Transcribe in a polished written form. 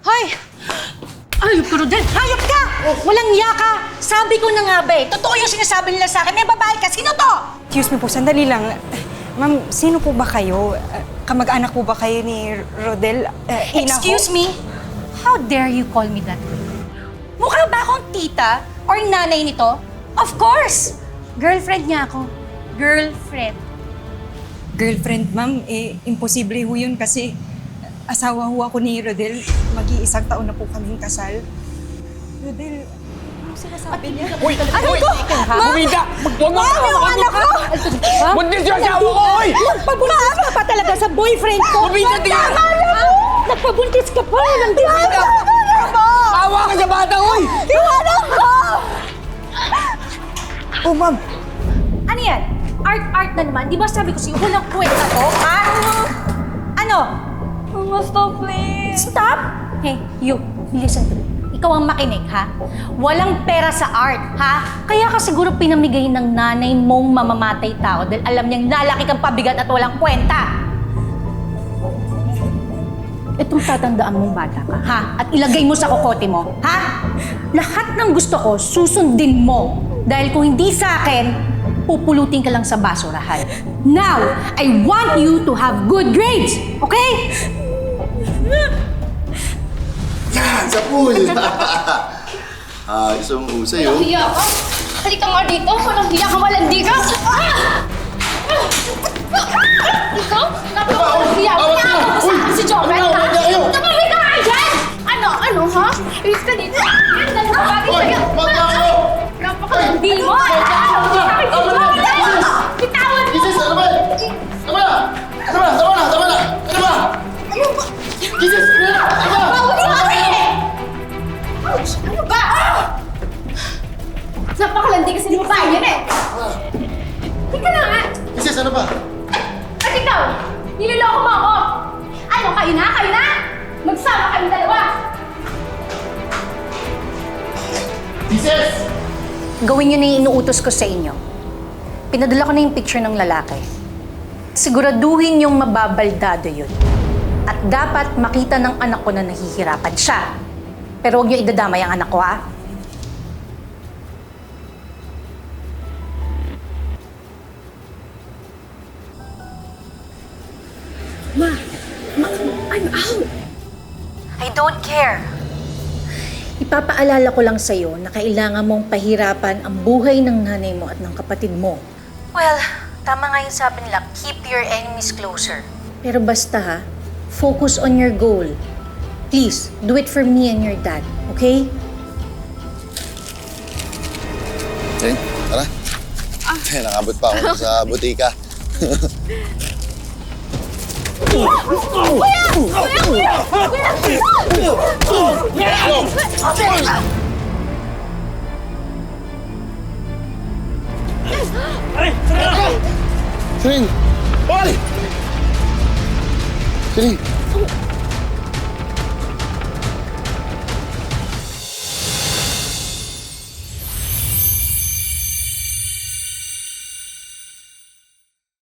Hoy! Hayop ka, Rodel! Hayop ka! Walang iya ka! Sabi ko na nga ba eh, totoo yung sinasabi nila sa akin. May babae ka, sino to? Excuse me po, sandali lang. Ma'am, sino po ba kayo? Kamag-anak po ba kayo ni Rodel? Excuse me? How dare you call me that way? Mukha ba akong tita or nanay nito? Of course! Girlfriend niya ako. Girlfriend. Girlfriend, ma'am, imposible ho yun kasi asawa ho ako ni Rodel. Mag-iisang taon na po kaming kasal. Rodel, ano sinasabi niya? Uy! Ano Uy! to? Bumida! Huwag mo! Ma'am, yung anak ko! Buntis yung asawa ko! Uy! Nagpabuntis ka pa talaga sa boyfriend ko! Bumida din! Tama na mo! Nagpabuntis ka pa! Walang disita! Awa ka sa bata! Uy! Yung anak ko! Oh, ma'am! Ano yan? Art-art na naman. Di ba sabi ko sa'yo, walang kwenta to, ha? Ano? Mama, stop please. Stop! Hey, you, listen to me. Ikaw ang makinig, ha? Walang pera sa art, ha? Kaya ka siguro pinamigay ng nanay mong mamamatay tao dahil alam niyang lalaki kang pabigat at walang kwenta. Itong tatandaan mong bata ka, ha? At ilagay mo sa kokote mo, ha? Lahat ng gusto ko, susundin mo. Dahil kung hindi sa akin, pupulutin ka lang sa basurahan. Now, I want you to have good grades, okay? Yan! Sa pool! Isang husay, oh. Hiya ka. Halika nga dito. Walang hiya ka, malandi ka. Ikaw? Napakawalang hiya. Kaya ako sa si Jovel, ha? Tumawid ka nga dyan! Ano, ha? Ilis ka dito. Ano na bagay sa'yo? Napakalandi mo! Bitawan mo! Jesus, ano ba? Tama na! Tama na! Tama na! Tama na! Ano ba? Jesus, ano na? Tama na! Bawal sa akin! Ano ba? Napakalandi kasi ni babae yan eh. Tika na nga. Jesus, ano ba? At ikaw, niloloko mo ako. Ano, kayo na? Kayo na? Magsama kami dalawa. Jesus! Gawin niyo na yung inuutos ko sa inyo. Pinadala ko na yung picture ng lalaki. Siguraduhin yung mababaldado yun. At dapat makita ng anak ko na nahihirapan siya. Pero huwag niyo idadamay ang anak ko, ha? I'm out. I don't care. Ipapaalala ko lang sa'yo na kailangan mong pahirapan ang buhay ng nanay mo at ng kapatid mo. Well, tama nga yung sabi nila, keep your enemies closer. Pero basta ha, focus on your goal. Please, do it for me and your dad, okay? Jane, tara. Nakabot pa ako sa butika. Celine! Celine!